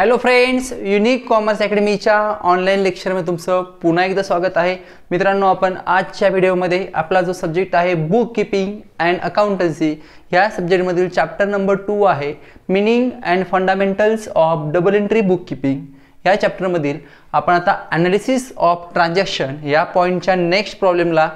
Hello friends, unique commerce अकॅडमीच्या online लेक्चरमध्ये तुमचं पुन्हा एकदा स्वागत आहे. मित्रांनो, आपण आजच्या व्हिडिओमध्ये आपला जो सब्जेक्ट आहे बुक कीपिंग अँड अकाउंटन्सी ह्या सब्जेक्टमधील चॅप्टर नंबर 2 आहे meaning and fundamentals of double entry book keeping. ह्या चॅप्टरमधील आपण आता ॲनालिसिस ऑफ ट्रान्झॅक्शन या पॉईंटच्या नेक्स्ट प्रॉब्लेमला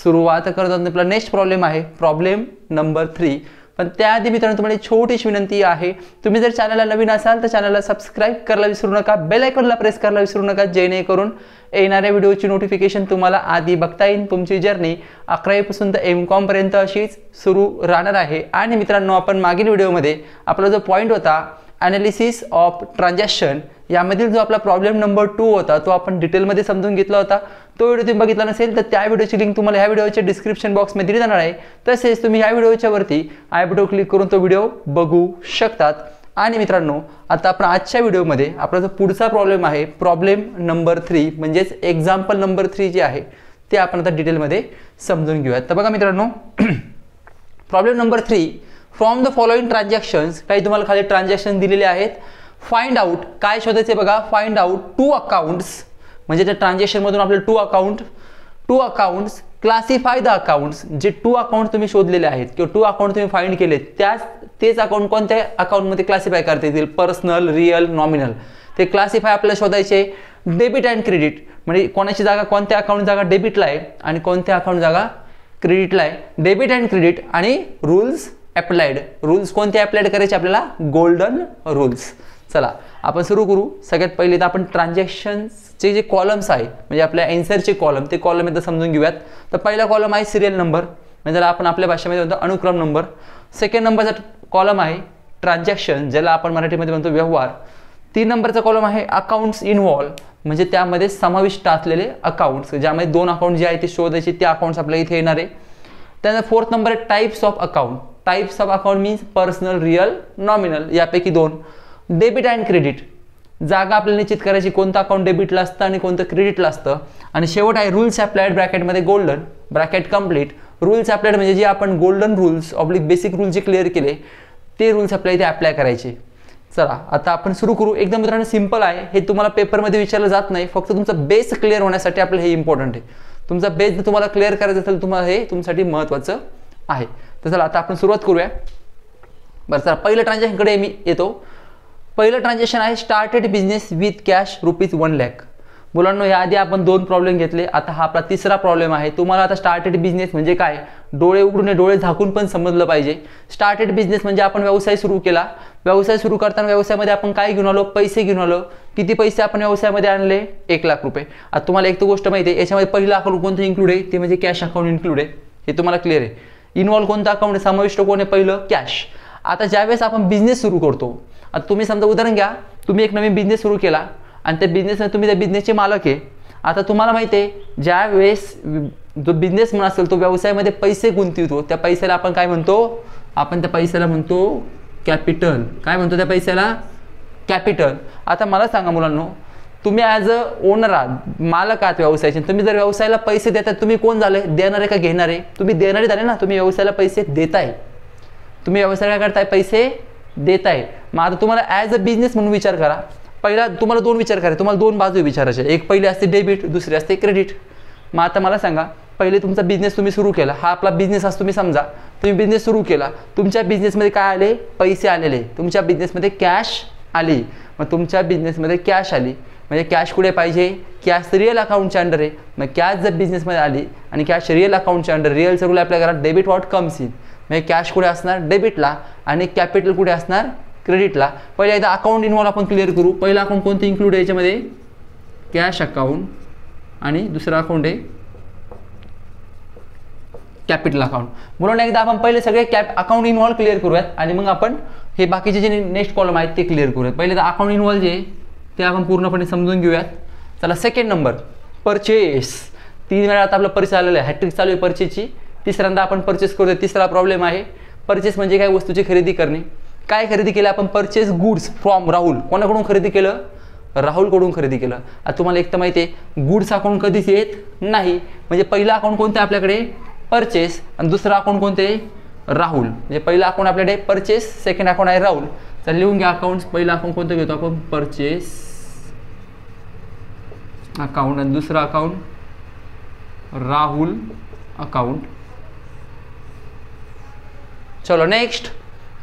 सुरुवात करत आहोत. आपला नेक्स्ट प्रॉब्लेम आहे प्रॉब्लेम नंबर 3. पण त्याआधी मित्रांनो, तुम्हाला छोटीशी विनंती आहे, तुम्ही जर चॅनलला नवीन असाल तर चॅनलला सबस्क्राईब करायला विसरू नका, बेल आयकॉनला प्रेस करायला विसरू नका, जेणेकरून येणाऱ्या व्हिडिओची नोटिफिकेशन तुम्हाला आधी बघता येईल. तुमची जर्नी 11वी पासून तर MCOM पर्यंत अशीच सुरू राहणार आहे. आणि मित्रांनो, आपण मागील व्हिडिओमध्ये आपला जो पॉईंट होता ॲनालिसिस ऑफ ट्रान्झॅक्शन यामधील जो आपला प्रॉब्लेम नंबर 2 होता तो आपण डिटेलमध्ये समजून घेतला होता. तो व्हिडिओ तुम्ही बघितला नसेल तर त्या व्हिडिओची लिंक तुम्हाला ह्या व्हिडिओच्या डिस्क्रिप्शन बॉक्समध्ये दिली जाणार आहे. तसेच तुम्ही ह्या व्हिडिओच्या वरती आय बटन क्लिक करून तो व्हिडिओ बघू शकतात. आणि मित्रांनो, आता आपण आजच्या व्हिडिओमध्ये आपला जो पुढचा प्रॉब्लेम आहे प्रॉब्लेम नंबर 3 म्हणजेच एक्झाम्पल नंबर 3 जे आहे ते आपण आता डिटेलमध्ये समजून घेऊयात. तर बघा मित्रांनो, problem number 3, from the following transactions, काही तुम्हाला खाली ट्रान्झॅक्शन दिलेले आहेत. फाइंड आउट, काय शोधायचे बघा, फाइंड आउट 2 अकाउंट्स, म्हणजे त्या ट्रान्झॅक्शनमधून आपल्याला 2 अकाउंट्स क्लासिफाय द अकाउंट्स, जे 2 अकाउंट तुम्ही शोधलेले आहेत किंवा 2 अकाउंट तुम्ही फाइंड केले तेच अकाउंट कोणत्या अकाउंटमध्ये क्लासिफाय करता येतील, पर्सनल, रिअल, नॉमिनल. ते क्लासिफाय आपल्याला शोधायचे. डेबिट अँड क्रेडिट, म्हणजे कोणाची जागा, कोणत्या अकाउंट जागा डेबिटला आहे आणि कोणत्या अकाउंट जागा क्रेडिटला आहे. डेबिट अँड क्रेडिट आणि रूल्स अप्लाइड, रूल्स कोणते अप्लाइड करायचे आपल्याला, गोल्डन रूल्स. चला आपण सुरू करू. सगळ्यात पहिले तर आपण ट्रान्झॅक्शनचे जे कॉलम्स आहे म्हणजे आपल्या एन्सरचे कॉलम, ते कॉलम एकदा समजून घेऊयात. तर पहिला कॉलम आहे सिरियल नंबर, म्हणजे ज्याला आपण आपल्या भाषेमध्ये म्हणतो अनुक्रम नंबर. सेकंड नंबरचा कॉलम आहे ट्रान्झॅक्शन, ज्याला आपण मराठीमध्ये म्हणतो व्यवहार. 3 नंबरचा कॉलम आहे अकाउंट्स इन्व्हॉल्व, म्हणजे त्यामध्ये समाविष्ट असलेले अकाउंट्स, ज्यामध्ये 2 अकाउंट जे आहे ते शोधायचे, ते अकाउंट्स आपल्या इथे येणार आहे. त्यानंतर 4th नंबर आहे types of account. Types of account means personal, real, nominal, यापैकी 2. डेबिट अँड क्रेडिट, जागा आपल्याला निश्चित करायची, कोणतं अकाउंट डेबिटला असतं आणि कोणतं क्रेडिटला असतं. आणि शेवट आहे रूल्स अप्लाइड, ब्रॅकेटमध्ये golden, bracket complete. Rules applied म्हणजे जे आपण golden rules oblique basic rules जे क्लिअर केले ते रूल्स आपल्याला इथे अप्लाय करायचे. चला आता आपण सुरू करू. एकदम मित्रांनो सिंपल आहे, हे तुम्हाला पेपरमध्ये विचारलं जात नाही, फक्त तुमचा बेस क्लिअर होण्यासाठी आपल्याला हे इम्पॉर्टंट आहे. तुमचा बेस जर तुम्हाला क्लिअर करायचं असेल तुम्हाला हे तुमच्यासाठी महत्त्वाचं आहे. तर चला आता आपण सुरुवात करूया. बरं, चला पहिलं ट्रान्झॅक्शनकडे मी येतो. पहिलं ट्रान्झॅक्शन आहे started business with cash ₹1 lakh. मुलांनो, याआधी आपण 2 प्रॉब्लेम घेतले, आता हा आपला तिसरा प्रॉब्लेम आहे. तुम्हाला आता स्टार्टेड बिझनेस म्हणजे काय, डोळे उघडून डोळे झाकून पण समजलं पाहिजे. स्टार्टेड बिझनेस म्हणजे आपण व्यवसाय सुरू केला. व्यवसाय सुरू करताना व्यवसायामध्ये आपण काय घेऊन आलो, पैसे घेऊन आलो. किती पैसे आपण व्यवसायामध्ये आणले, ₹1 लाख. आता तुम्हाला एक तर गोष्ट माहिती आहे, याच्यामध्ये पहिलं अकाउंट कोणतं इन्क्लूड आहे, ते म्हणजे कॅश अकाउंट इन्क्लूड आहे, हे तुम्हाला क्लिअर आहे. इन्व्हॉल्व कोणतं अकाउंट आहे, समाविष्ट कोण आहे, पहिलं कॅश. आता ज्यावेळेस आपण बिझनेस सुरू करतो, आता तुम्ही समजा उदाहरण घ्या, तुम्ही एक नवीन बिझनेस सुरू केला आणि त्या बिझनेसमध्ये तुम्ही त्या बिझनेसचे मालक आहे. आता तुम्हाला माहिती आहे ज्या वेळेस जो बिझनेसमन असेल तो व्यवसायामध्ये पैसे गुंतवतो, त्या पैशाला आपण काय म्हणतो, आपण त्या पैशाला म्हणतो कॅपिटल. काय म्हणतो त्या पैशाला, कॅपिटल. आता मला सांगा मुलांनो, तुम्ही ॲज अ ओनर आहात, मालक आहात व्यवसायाचे. तुम्ही जर व्यवसायाला पैसे देतात, तुम्ही कोण झाले, देणारे का घेणारे, तुम्ही देणारे झाले ना. तुम्ही व्यवसायाला पैसे देताय, तुम्ही व्यवसाय काय करताय, पैसे देताय. मग आता तुम्हाला ॲज अ बिझनेस म्हणून विचार करा. पहिला तुम्हाला 2 विचार करायचे, तुम्हाला 2 बाजू विचारायचे. एक पहिली असते डेबिट, दुसरी असते क्रेडिट. मग आता मला सांगा, पहिले तुमचा बिझनेस तुम्ही सुरू केला, हा आपला बिझनेस असतो. तुम्ही समजा तुम्ही बिझनेस सुरू केला, तुमच्या बिझनेसमध्ये काय आले, पैसे आलेले, तुमच्या बिझनेसमध्ये कॅश आली. मग तुमच्या बिझनेसमध्ये कॅश आली म्हणजे कॅश कुठे पाहिजे, कॅश रिअल अकाउंटच्या अंडर आहे. मग कॅश जर बिझनेसमध्ये आली आणि कॅश रिअल अकाउंटच्या अंडर, रिअलचं रूल अप्लाय करा, डेबिट व्हॉट कम्स इन, म्हणजे कॅश कुठे असणार, डेबिटला, आणि कॅपिटल कुठे असणार, क्रेडिटला. पहिले एकदा अकाउंट इन्व्हॉल्व आपण क्लिअर करू. पहिला अकाउंट कोणतं इन्क्लूड आहे याच्यामध्ये, कॅश अकाउंट, आणि दुसरं अकाउंट आहे कॅपिटल अकाउंट. म्हणून एकदा आपण पहिले सगळे अकाउंट इन्व्हॉल्व क्लिअर करूयात आणि मग आपण हे बाकीचे जे नेक्स्ट कॉलम आहेत ते क्लिअर करूयात. पहिले तर अकाउंट इन्व्हॉल्व जे ते आपण पूर्णपणे समजून घेऊयात. चला सेकंड नंबर परचेस. 3 वेळा आता आपलं परचेस आलेलं आहे, हॅट्रिक चालू आहे परचेसची. तिसऱ्यांदा आपण परचेस करतोय. तिसरा प्रॉब्लेम आहे परचेस म्हणजे काय, वस्तूची खरेदी करणे. काय खरेदी केलं आपण, परचेस गुड्स फ्रॉम राहुल. कोणाकडून खरेदी केलं, राहुलकडून खरेदी केलं. आता तुम्हाला एक तर माहिती आहे गुड्स अकाउंट कधीच येत नाही, म्हणजे पहिला अकाउंट कोणतं आहे आपल्याकडे, परचेस, आणि दुसरा अकाउंट कोणते, राहुल. म्हणजे पहिला अकाउंट आपल्याकडे परचेस, सेकंड अकाउंट आहे राहुल. तर लिहून घ्या अकाउंट्स. पहिला अकाउंट कोणतं घेतो आपण, परचेस अकाउंट, आणि दुसरा अकाउंट राहुल अकाउंट. चलो नेक्स्ट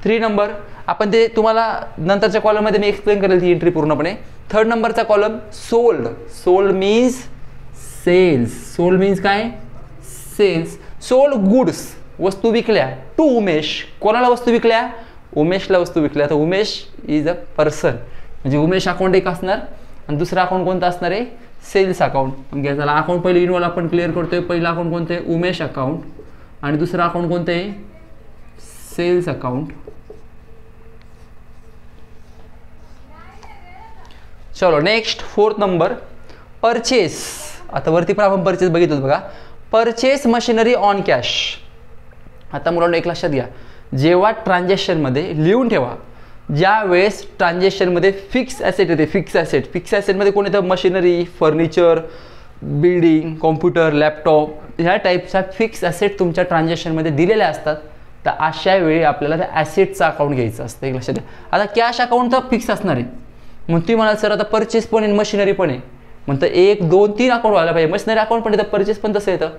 3 नंबर. आपण ते तुम्हाला नंतरच्या कॉलममध्ये मी एक्सप्लेन करेल ती एंट्री पूर्णपणे. 3rd नंबरचा column sold. Sold means sales. Sold means काय, सेल्स. सोल्ड गुड्स, वस्तू विकल्या टू उमेश. कोणाला वस्तू विकल्या, उमेशला वस्तू विकल्या. तर उमेश इज अ पर्सन, म्हणजे उमेश अकाउंट एक असणार आणि दुसरा अकाउंट कोणतं असणार आहे, सेल्स अकाउंट. घ्या चला अकाउंट पहिले इन्व्हॉल्व आपण क्लिअर करतोय. पहिलं अकाउंट कोणतं आहे, उमेश अकाउंट, आणि दुसरं अकाउंट कोणतं आहे, सेल्स अकाउंट. चलो नेक्स्ट 4th नंबर, परचेस. आता वरती पण आपण परचेस बघितलं बघा, परचेस मशिनरी ऑन कॅश. आता मुलांना एक लक्षात घ्या, जेव्हा ट्रान्झॅक्शनमध्ये लिहून ठेवा, ज्या वेळेस ट्रान्झॅक्शनमध्ये फिक्स ॲसेट येते, फिक्स ॲसेट, फिक्स ॲसेटमध्ये कोण येतं, machinery, furniture, building, computer, laptop, ह्या टाईपच्या फिक्स ॲसेट तुमच्या ट्रान्झॅक्शनमध्ये दिलेल्या असतात. तर अशा वेळी आपल्याला त्या ॲसेटचं अकाउंट घ्यायचं असतं, एक लक्षात घ्या. आता कॅश अकाउंट तर फिक्स असणार आहे. मग तुम्ही म्हणाल सर आता परचेस पण आहे, मशिनरी पण आहे, म्हणतं 1, 2, 3 अकाउंट व्हायला पाहिजे. मशिनरी अकाउंट पण येतं, परचेस पण तसं येतं.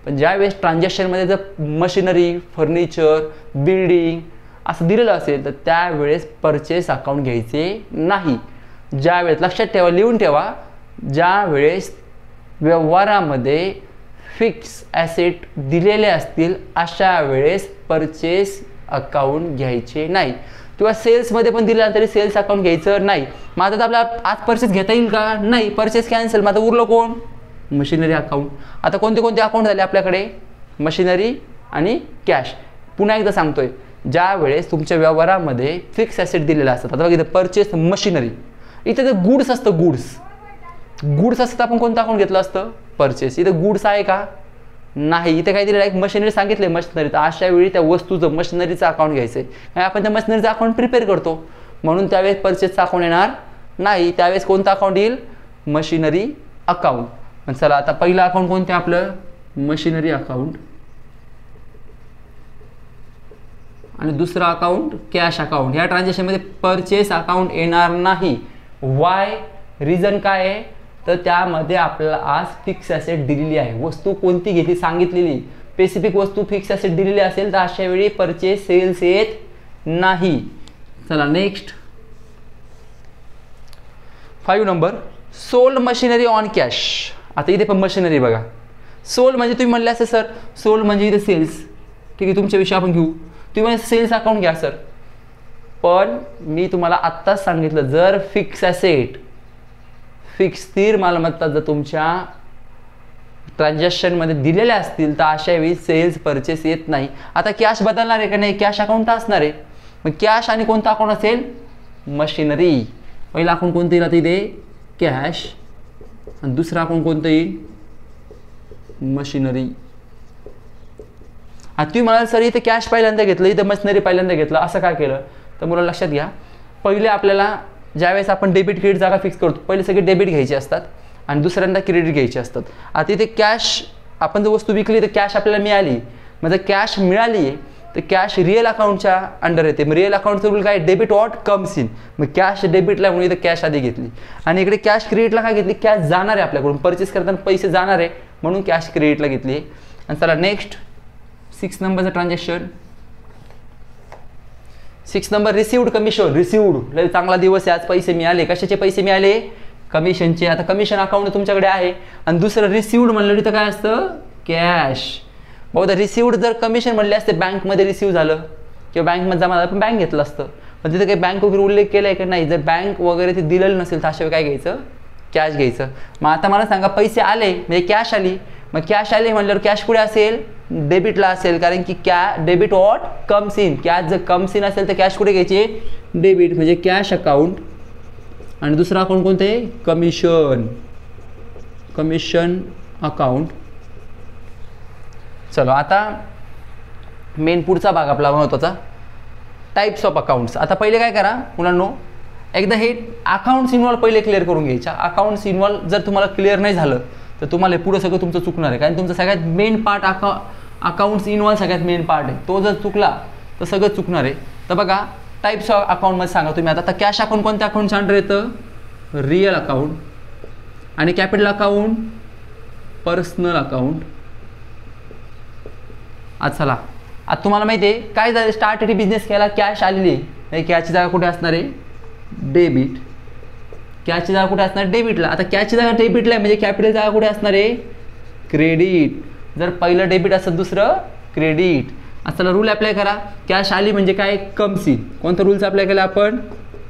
पण ज्यावेळेस ट्रान्झॅक्शनमध्ये जर मशिनरी, फर्निचर, बिल्डिंग असं दिलेलं असेल तर त्यावेळेस परचेस अकाउंट घ्यायचे नाही. ज्यावेळेस लक्षात ठेवा, लिहून ठेवा, ज्यावेळेस व्यवहारामध्ये फिक्स ॲसेट दिलेले असतील अशा वेळेस परचेस अकाउंट घ्यायचे नाही. किंवा सेल्समध्ये पण दिला तरी सेल्स अकाउंट घ्यायचं नाही. मग आता आपल्याला आज परचेस घेता येईल का, नाही, परचेस कॅन्सल. मग आता उरलं कोण, मशिनरी अकाउंट. आता कोणते कोणते अकाउंट झाले आपल्याकडे, मशिनरी आणि कॅश. पुन्हा एकदा सांगतोय, ज्या वेळेस तुमच्या व्यवहारामध्ये फिक्स ॲसेट दिलेला असतात. आता बघा इथं परचेस मशिनरी, इथं जर गुड्स असतं, गुड्स असतं, आपण कोणतं अकाउंट घेतलं असतं, परचेस. इथं गुड्स आहे का, नाही. इथे काय दिलेलं आहे, मशिनरी सांगितले, मशिनरी. तर अशा वेळी त्या वस्तूचं मशिनरीचं अकाउंट घ्यायचं आहे. आपण त्या मशिनरीचं अकाउंट प्रिपेअर करतो, म्हणून त्यावेळेस परचेसचं अकाउंट येणार नाही. त्यावेळेस कोणतं अकाउंट येईल, मशिनरी अकाउंट. पण चला आता पहिलं अकाउंट कोणतं आपलं, मशिनरी अकाउंट, आणि दुसरं अकाउंट कॅश अकाउंट. ह्या ट्रान्झॅक्शनमध्ये परचेस अकाउंट येणार नाही. वाय, रिझन काय आहे, तर त्यामध्ये आपल्याला आज फिक्स ॲसेट दिलेली आहे. वस्तू कोणती घेतली सांगितलेली, स्पेसिफिक वस्तू फिक्स ॲसेट दिलेली असेल तर अशा वेळी परचेस सेल्स येत नाही. चला next 5 number, sold machinery on cash. आता इथे पण मशिनरी बघा, सोल्ड म्हणजे तुम्ही म्हणले असे सर, सोल्ड म्हणजे इथे सेल्स, ठीक आहे, तुमच्याविषयी आपण घेऊ. तुम्ही म्हणजे सेल्स अकाउंट घ्या सर, पण मी तुम्हाला आत्ताच सांगितलं, जर फिक्स ॲसेट, फिक्स स्थिर मालमत्ता जर तुमच्या ट्रान्झॅक्शनमध्ये दिलेल्या असतील तर अशा वेळी सेल्स परचेस येत नाही. आता कॅश बदलणार आहे का नाही, कॅश अकाउंट असणार आहे. मग कॅश आणि कोणतं अकाउंट असेल, मशिनरी. पहिला अकाउंट कोणतं येईल, आता इथे कॅश, आणि दुसरं अकाउंट कोणतं येईल, मशिनरी. आता तुम्ही म्हणाल सर इथे कॅश पहिल्यांदा घेतलं, इथं मशिनरी पहिल्यांदा घेतलं, असं काय केलं, तर मला लक्षात घ्या, पहिले आपल्याला ज्यावेळेस आपण डेबिट क्रेडिट जागा फिक्स करतो, पहिले सगळे डेबिट घ्यायचे असतात आणि दुसऱ्यांदा क्रेडिट घ्यायचे असतात. आता इथे कॅश, आपण जर वस्तू विकली तर कॅश आपल्याला मिळाली, मग जर कॅश मिळाली आहे तर कॅश रिअल अकाउंटच्या अंडर येते. मग रिअल अकाउंटचं रूल काय, डेबिट वॉट कम्स इन. मग कॅश डेबिटला म्हणून इथं कॅश आधी घेतली, आणि इकडे कॅश क्रेडिटला काय घेतली, कॅश जाणार आहे आपल्याकडून, परचेस करताना पैसे जाणार आहे म्हणून कॅश क्रेडिटला घेतली. आणि चला नेक्स्ट 6 नंबरचं transaction. 6 number, received commission. Received, लय चांगला दिवस आहे आज, पैसे मिळाले. कशाचे पैसे मिळाले, कमिशनचे. आता कमिशन अकाउंट तुमच्याकडे आहे. आणि दुसरं रिसिव्ड म्हणलं तर काय असतं, कॅश. बहुधा रिसिव्ड जर कमिशन म्हणले असते, बँकमध्ये रिसिव्ह झालं किंवा बँकमध्ये जमा झालं, पण बँक घेतलं असतं. पण तिथे काही बँक वगैरे उल्लेख केला आहे की नाही, जर बँक वगैरे ते दिलेलं नसेल तर अशा काय घ्यायचं, कॅश घ्यायचं. मग आता मला सांगा, पैसे आले म्हणजे कॅश आली, मग कॅश आले म्हणल्यावर कॅश कुठे असेल, डेबिटला असेल, कारण की debit what comes in. Cash जर कम्स इन असेल तर कॅश कुठे घ्यायचे, डेबिट, म्हणजे कॅश अकाउंट. आणि दुसरं अकाउंट कोणतं आहे, कमिशन अकाउंट. चलो आता मेन पुढचा भाग आपला महत्त्वाचा, टाईप्स ऑफ अकाउंट्स. आता पहिले काय करा मुलांनो, एकदा हे अकाउंट्स इन्व्हॉल्व पहिले क्लिअर करून घ्यायच्या. अकाउंट्स इन्व्हॉल्व जर तुम्हाला क्लिअर नाही झालं तर तुम्हाला पुढं सगळं तुमचं चुकणार आहे, कारण तुमचा सगळ्यात मेन पार्ट अकाउंट्स इन्व्हॉल्व सगळ्यात मेन पार्ट आहे. तो जर चुकला तर सगळं चुकणार आहे. तर बघा, टाईप्स ऑफ अकाउंटमध्ये सांगा तुम्ही आता कॅश अकाउंट कोणत्या अकाउंटच्या अंडर येतं? Real account. आणि कॅपिटल अकाउंट पर्सनल अकाउंट. आज चला आता तुम्हाला माहिती आहे काय झालं, स्टार्ट बिझनेस केला, कॅश आलेली आहे, कॅशची जागा कुठे असणार आहे? डेबिट. कॅशची जागा कुठे असणार? डेबिटला. आता कॅशची जागा डेबिटला आहे म्हणजे कॅपिटल जागा कुठे असणार आहे? क्रेडिट. जर पहिलं डेबिट असेल दुसरं क्रेडिट. असं रूल अप्लाय करा. कॅश आली म्हणजे काय? Comes in. कोणता रूल्स अप्लाय केला आपण?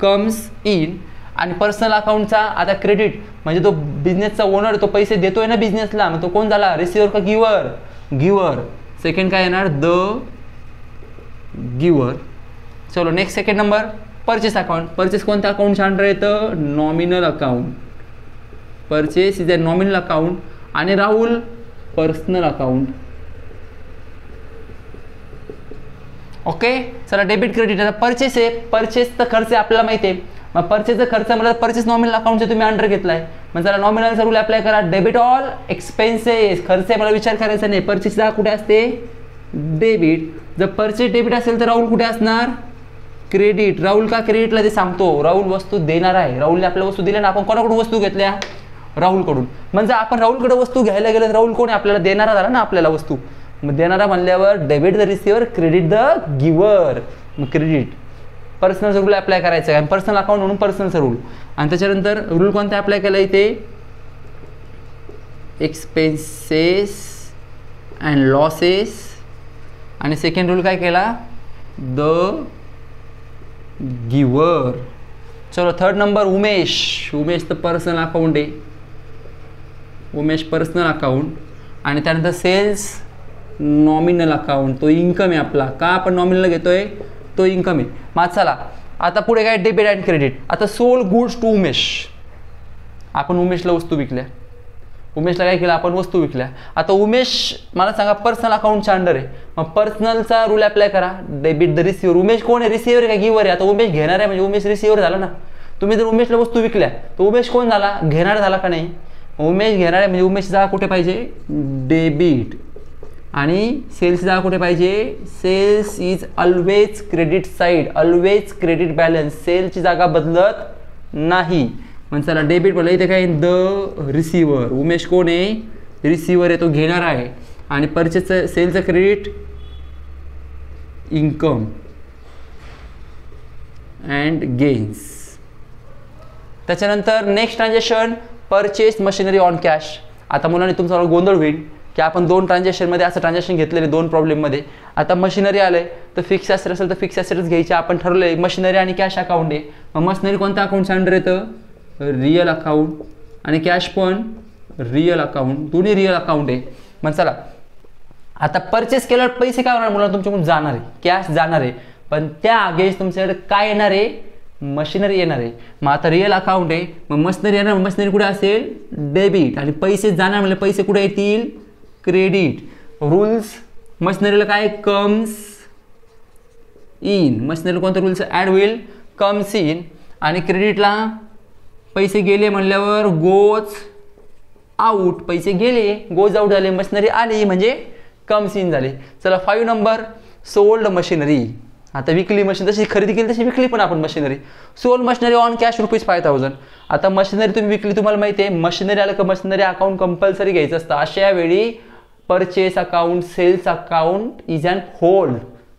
Comes in. आणि पर्सनल अकाउंटचा आता क्रेडिट म्हणजे तो बिझनेसचा ओनर, तो पैसे देतोय ना बिझनेसला, मग तो कोण झाला? रिसिव्हर का गिव्हर? गिव्हर. सेकंड काय येणार? The giver. चलो next second number purchase account. Purchase कोणत्या अकाउंटच्या अंडर येतं? Nominal account. Purchase is a nominal account. आणि राहुल पर्सनल अकाउंट. ओके चला डेबिट क्रेडिट. आता परचेस आहे, परचेसचा खर्च आपल्याला माहिती आहे, मग परचेसचा खर्च मला परचेस नॉमिनल अकाउंटचे तुम्ही अंडर घेतलाय, मग चला नॉमिनलचा रूल अप्लाय करा. Debit all expenses. खर्च मला विचार करायचा नाही. परचेस जागा कुठे असते? डेबिट. जर परचेस डेबिट असेल तर राहुल कुठे असणार? क्रेडिट. राहुल का क्रेडिटला ते सांगतो, राहुल वस्तू देणार आहे. राहुलने आपल्याला वस्तू दिल्या ना, आपण कोणाकडून वस्तू घेतल्या? राहुलकडून. म्हणजे आपण राहुलकडे वस्तू घ्यायला गेलं, राहुल कोण आहे? आपल्याला देणारा झाला ना आपल्याला वस्तू. मग देणारा म्हणल्यावर debit the receiver, credit the giver. मग क्रेडिट. पर्सनलचा रूल अप्लाय करायचा आहे, पर्सनल अकाउंट म्हणून पर्सनलचा रूल. आणि त्याच्यानंतर रूल कोणता अप्लाय केला इथे? Expenses and losses. आणि सेकंड रूल काय केला? The giver. चलो थर्ड नंबर उमेश. उमेश तर पर्सनल अकाउंट आहे. Umesh personal account. आणि त्यानंतर सेल्स नॉमिनल अकाउंट. तो इन्कम आहे आपला. का आपण नॉमिनल घेतोय? तो इन्कम आहे. मग चला आता पुढे काय? Debit and credit. आता सोल गुड्स टू उमेश. आपण उमेशला वस्तू विकल्या. उमेशला काय केलं? आपण वस्तू विकल्या. आता उमेश मला सांगा पर्सनल अकाउंटच्या अंडर आहे, मग पर्सनलचा रूल अप्लाय करा. Debit the receiver. उमेश कोण आहे? रिसिव्हर आहे का गिव्हर आहे? आता उमेश घेणार आहे म्हणजे उमेश रिसिव्हर झाला ना. तुम्ही जर उमेशला वस्तू विकल्या तर उमेश कोण झाला? घेणार झाला का नाही? उमेश घेणार आहे म्हणजे उमेशची जागा कुठे पाहिजे? डेबिट. आणि सेल्स जागा कुठे पाहिजे? Sales is always credit side. Always credit balance. सेलची जागा बदलत नाही. मग चला डेबिट बोला इथे काय? The receiver. उमेश कोण आहे? रिसिव्हर आहे, तो घेणार आहे. आणि परचेसचं सेलचं क्रेडिट इन्कम अँड गेन्स. त्याच्यानंतर next transaction purchase machinery on cash. आता मुलांनी तुमचा गोंधळ होईल की आपण दोन ट्रान्झॅक्शनमध्ये असं ट्रान्झॅक्शन घेतलेले, दोन प्रॉब्लेममध्ये. आता मशिनरी आलं आहे तर फिक्स ॲसेट असेल तर फिक्स ॲसेटच घ्यायचे. आपण ठरवलं आहे मशिनरी आणि कॅश अकाउंट आहे. मग मशिनरी कोणत्या अकाउंटच्या अंडर येतं? Real account. आणि कॅश पण रिअल अकाउंट. दोन्ही रिअल अकाउंट आहे. मग चला आता परचेस केल्यावर पैसे काय होणार? मुलांना तुमच्याकडून जाणार आहे, कॅश जाणार आहे, पण त्या अगेन्स्ट तुमच्याकडे काय येणार आहे? मशिनरी येणार आहे. मग आता रिअल अकाउंट आहे, मग मशिनरी येणार. मशिनरी कुठे असेल? डेबिट. आणि पैसे जाणार म्हणजे पैसे कुठे येतील? क्रेडिट. रूल्स मशिनरीला काय? Comes in. मशिनरी कोणता रूल्स ॲड होईल? Comes in. आणि क्रेडिटला पैसे गेले म्हणल्यावर गोज आउट. पैसे गेले, गोज आउट झाले, मशिनरी आली म्हणजे कम्स इन झाले. चला 5 नंबर सोल्ड मशिनरी. आता विकली मशीन, जशी खरेदी केली तशी विकली पण आपण machinery. Sold machinery on cash ₹5,000. आता मशिनरी तुम्ही विकली, तुम्हाला माहिती आहे मशिनरी आलं का मशिनरी अकाउंट कंपल्सरी घ्यायचं असतं. अशा वेळी purchase account, sales account is and hold.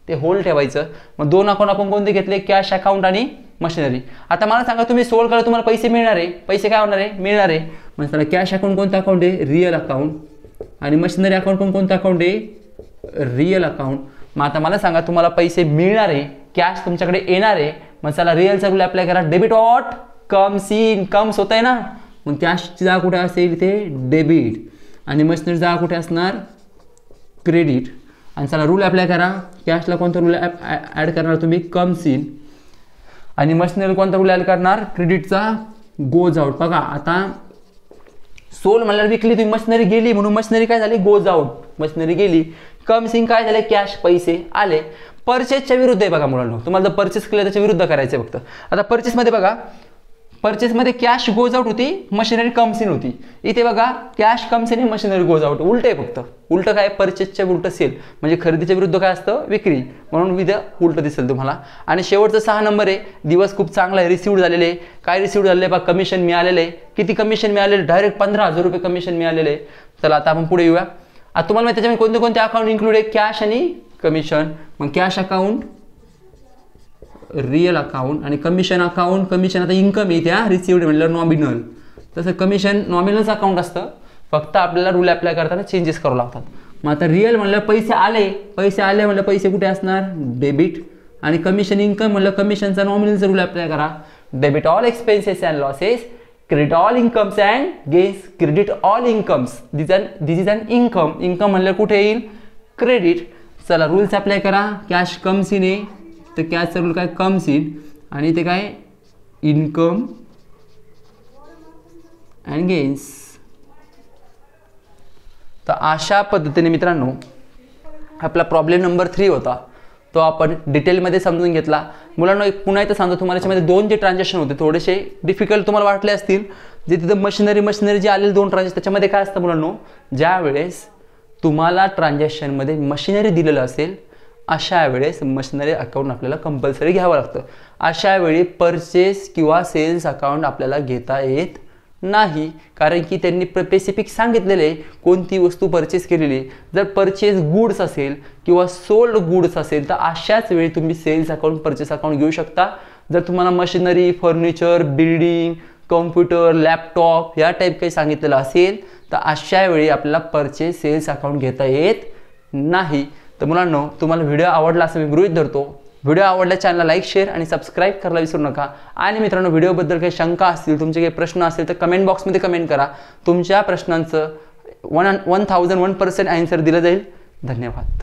ते होल्ड ठेवायचं. मग दोन अकाउंट आपण कोणते घेतले? कॅश अकाउंट आणि मशिनरी. आता मला सांगा तुम्ही सोल्ड करा, तुम्हाला पैसे मिळणार आहे. पैसे काय होणार आहे? मिळणार आहे. म्हणजे त्याला कॅश अकाउंट कोणतं अकाउंट आहे? Real account. आणि मशिनरी अकाउंट पण कोणतं अकाउंट आहे? Real account. मग आता मला सांगा तुम्हाला पैसे मिळणार आहे, कॅश तुमच्याकडे येणार आहे. मग चला रिअलचा रूल अप्लाय करा. Debit what? Comes in. Comes होत आहे ना, मग कॅशची जागा कुठे असेल? इथे डेबिट. आणि मशिनरी जागा कुठे असणार? क्रेडिट. आणि चला रूल अप्लाय करा. कॅशला कोणता रूल ॲड करणार तुम्ही? Comes in. आणि मशिनरी कोणता रूल ॲड करणार? क्रेडिटचा गोज आउट. बघा आता सोल म्हणल्यावर विकली तुम्ही, मशिनरी गेली म्हणून मशिनरी काय झाली? Goes out. मशिनरी गेली. कम्स इन काय झाले? कॅश, पैसे आले. परचेसच्या विरुद्ध आहे बघा मुलांना. तुम्हाला जर परचेस केलं त्याच्या विरुद्ध करायचं आहे फक्त. आता परचेसमध्ये बघा परचेसमध्ये कॅश गोज आउट होती, मशिनरी कम्स इन होती. इथे बघा cash comes in, machinery goes out. उलट आहे फक्त. उलट काय, परचेसच्या उलट सेल म्हणजे खरेदीच्या विरुद्ध काय असतं, विक्री. म्हणून विद्या उलट दिसेल तुम्हाला. आणि शेवटचा 6 नंबर आहे. दिवस खूप चांगला आहे, रिसिव्ड झालेले आहे. काय रिसिव्ड झालेले आहे, बघा कमिशन मिळालेलं आहे. किती कमिशन मिळालेलं, डायरेक्ट 15,000 रुपये कमिशन मिळालेले आहे. चला आता आपण पुढे येऊया. आता तुम्हाला माहिती त्याच्यामध्ये कोणते कोणते अकाउंट इन्क्लूड आहे, कॅश आणि कमिशन. मग कॅश अकाउंट, रिअल अकाउंट आणि कमिशन अकाउंट. कमिशन आता इन्कम आहे त्या रिसिव्ड म्हणलं नॉमिनल, तसं कमिशन नॉमिनलचं अकाउंट असतं, फक्त आपल्याला रूल अप्लाय करताना चेंजेस करावं लागतात. मग आता रिअल म्हणलं पैसे आले, पैसे आले म्हणलं पैसे कुठे असणार, डेबिट. आणि कमिशन इन्कम म्हणलं कमिशनचा नॉमिनलचा रूल अप्लाय करा, debit all expenses and losses, credit all incomes and gains, credit all incomes. This is an income. Income म्हणलं कुठे येईल, क्रेडिट. चला रूल्स अप्लाय करा. कॅश कम्स इन आहे तर कॅशचा रूल काय, कम्स इन. आणि ते काय, इन्कम अँड गेन्स. तर अशा पद्धतीने मित्रांनो आपला प्रॉब्लेम नंबर 3 होता, तो आपण डिटेलमध्ये समजून घेतला. मुलांना एक पुन्हा एकदा सांगतो, तुम्हाला याच्यामध्ये 2 जे ट्रान्झॅक्शन होते थोडेसे डिफिकल्ट तुम्हाला वाटले असतील. जे तिथं मशिनरी जे आलेले 2 ट्रान्झॅक्शन, त्याच्यामध्ये काय असतं मुलांनो, ज्या वेळेस तुम्हाला ट्रान्झॅक्शनमध्ये मशिनरी दिलेलं असेल अशा वेळेस मशिनरी अकाउंट आपल्याला कंपल्सरी घ्यावं लागतं. अशा वेळी परचेस किंवा सेल्स अकाउंट आपल्याला घेता येत नाही, कारण की त्यांनी स्पेसिफिक सांगितलेले आहे कोणती वस्तू परचेस केलेली. जर परचेस गुड्स असेल किंवा सोल्ड गुड्स असेल तर अशाच वेळी तुम्ही सेल्स अकाउंट, परचेस अकाउंट घेऊ शकता. जर तुम्हाला machinery, furniture, building, computer, laptop या टाईप काही सांगितलेलं असेल तर अशा वेळी आपल्याला परचेस, सेल्स अकाउंट घेता येत नाही. तर मुलांनो तुम्हाला व्हिडिओ आवडला असं मी गृहीत धरतो. व्हिडिओ आवडल्या चॅनलला लाईक, शेअर आणि सबस्क्राईब करायला विसरू नका. आणि मित्रांनो व्हिडिओबद्दल काही शंका असतील, तुमचे काही प्रश्न असतील तर कमेंट बॉक्समध्ये कमेंट करा. तुमच्या प्रश्नांचं 1001% आन्सर दिलं जाईल. धन्यवाद.